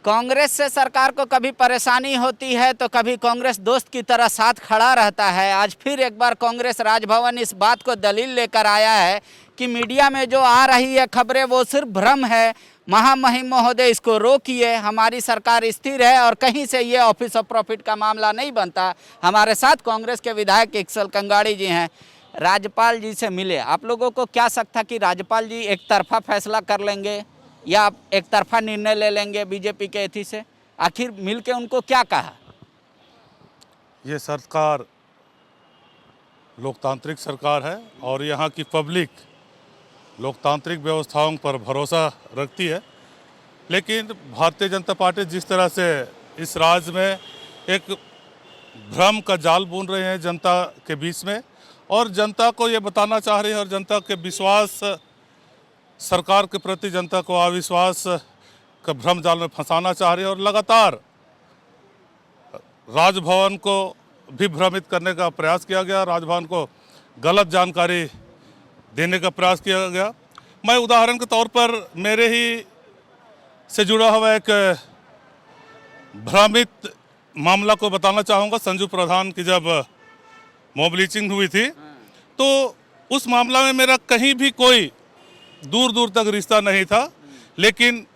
कांग्रेस से सरकार को कभी परेशानी होती है तो कभी कांग्रेस दोस्त की तरह साथ खड़ा रहता है। आज फिर एक बार कांग्रेस राजभवन इस बात को दलील लेकर आया है कि मीडिया में जो आ रही है खबरें वो सिर्फ भ्रम है। महामहिम महोदय इसको रोकिए, हमारी सरकार स्थिर है और कहीं से ये ऑफिस ऑफ प्रॉफिट का मामला नहीं बनता। हमारे साथ कांग्रेस के विधायक इक्सल कंगाड़ी जी हैं। राज्यपाल जी से मिले, आप लोगों को क्या शक था कि राज्यपाल जी एक तरफा फैसला कर लेंगे या एक तरफा निर्णय ले लेंगे बीजेपी के एथी से? आखिर मिल के उनको क्या कहा? ये सरकार लोकतांत्रिक सरकार है और यहाँ की पब्लिक लोकतांत्रिक व्यवस्थाओं पर भरोसा रखती है। लेकिन भारतीय जनता पार्टी जिस तरह से इस राज्य में एक भ्रम का जाल बुन रहे हैं जनता के बीच में, और जनता को ये बताना चाह रही है और जनता के विश्वास सरकार के प्रति जनता को अविश्वास का भ्रम जाल में फंसाना चाह रही है, और लगातार राजभवन को भी भ्रमित करने का प्रयास किया गया, राजभवन को गलत जानकारी देने का प्रयास किया गया। मैं उदाहरण के तौर पर मेरे ही से जुड़ा हुआ एक भ्रमित मामला को बताना चाहूँगा। संजू प्रधान की जब मॉब ब्लीचिंग हुई थी तो उस मामला में मेरा कहीं भी कोई दूर दूर तक रिश्ता नहीं था, लेकिन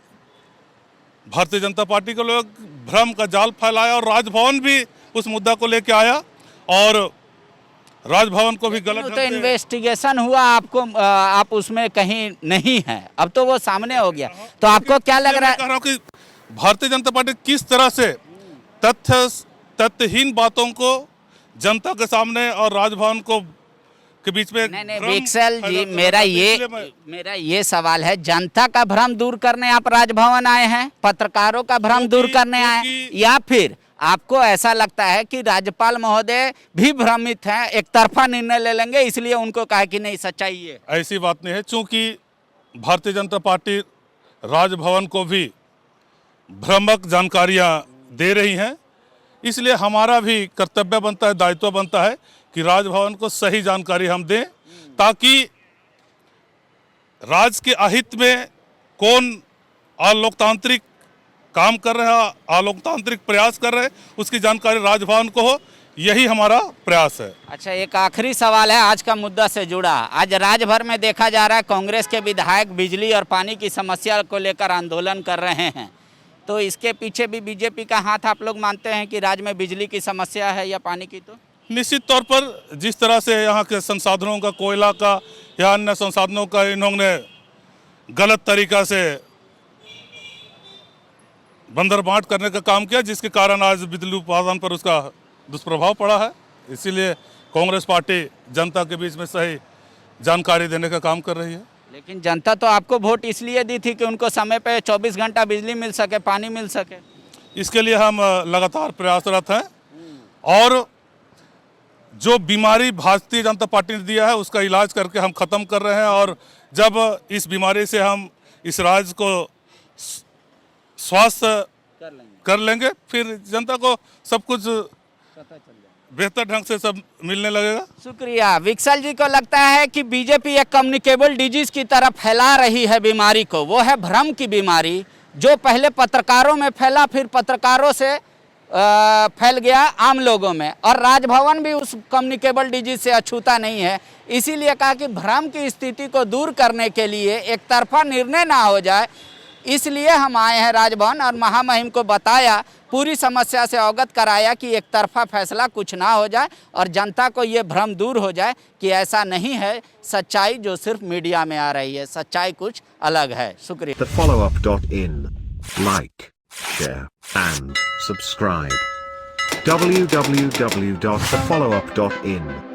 भारतीय जनता पार्टी के लोग भ्रम का जाल फैलाया और राजभवन भी उस मुद्दा को लेकर आया और राजभवन को भी गलत तो इन्वेस्टिगेशन हुआ, आपको आप उसमें कहीं नहीं है, अब तो वो सामने हो गया। तो आपको क्या लग रहा है? कह रहा हूं कि भारतीय जनता पार्टी किस तरह से तथ्यहीन बातों को जनता के सामने और राजभवन को के बीच में नहीं विक्सल जी, मेरा ये सवाल है, जनता का भ्रम दूर करने आप राजभवन आए हैं, पत्रकारों का भ्रम दूर करने आए हैं, या फिर आपको ऐसा लगता है कि राज्यपाल महोदय भी भ्रमित हैं, एक तरफा निर्णय ले लेंगे इसलिए उनको कहा कि नहीं सच्चाई है? ऐसी बात नहीं है, चूंकि भारतीय जनता पार्टी राजभवन को भी भ्रामक जानकारियां दे रही हैं, इसलिए हमारा भी कर्तव्य बनता है, दायित्व बनता है कि राजभवन को सही जानकारी हम दें, ताकि राज्य के अहित में कौन अलोकतांत्रिक काम कर रहे हैं, अलोकतांत्रिक प्रयास कर रहे हैं, उसकी जानकारी राजभवन को हो, यही हमारा प्रयास है। अच्छा, एक आखिरी सवाल है आज का मुद्दा से जुड़ा। आज राज्य भर में देखा जा रहा है कांग्रेस के विधायक बिजली और पानी की समस्या को लेकर आंदोलन कर रहे हैं, तो इसके पीछे भी बीजेपी का हाथ आप लोग मानते हैं कि राज्य में बिजली की समस्या है या पानी की? तो निश्चित तौर पर जिस तरह से यहाँ के संसाधनों का, कोयला का या अन्य संसाधनों का इन्होंने गलत तरीका से बंदरबांट करने का काम किया, जिसके कारण आज बिजली उत्पादन पर उसका दुष्प्रभाव पड़ा है। इसीलिए कांग्रेस पार्टी जनता के बीच में सही जानकारी देने का काम कर रही है। लेकिन जनता तो आपको वोट इसलिए दी थी कि उनको समय पे 24 घंटा बिजली मिल सके, पानी मिल सके। इसके लिए हम लगातार प्रयासरत हैं और जो बीमारी भारतीय जनता पार्टी ने दिया है उसका इलाज करके हम ख़त्म कर रहे हैं, और जब इस बीमारी से हम इस राज्य को स्वास्थ्य कर लेंगे फिर जनता को सब कुछ बेहतर ढंग से सब मिलने लगेगा। शुक्रिया। विक्सल जी को लगता है कि बीजेपी एक कम्युनिकेबल डिजीज की तरह फैला रही है बीमारी को, वो है भ्रम की बीमारी, जो पहले पत्रकारों में फैला, फिर पत्रकारों से फैल गया आम लोगों में, और राजभवन भी उस कम्युनिकेबल डिजीज से अछूता नहीं है। इसीलिए कहा कि भ्रम की स्थिति को दूर करने के लिए एक तरफा निर्णय ना हो जाए, इसलिए हम आए हैं राजभवन और महामहिम को बताया, पूरी समस्या से अवगत कराया कि एक तरफा फैसला कुछ ना हो जाए और जनता को ये भ्रम दूर हो जाए कि ऐसा नहीं है, सच्चाई जो सिर्फ मीडिया में आ रही है, सच्चाई कुछ अलग है। शुक्रिया। TheFollowUp.in, like, share and subscribe. www.thefollowup.in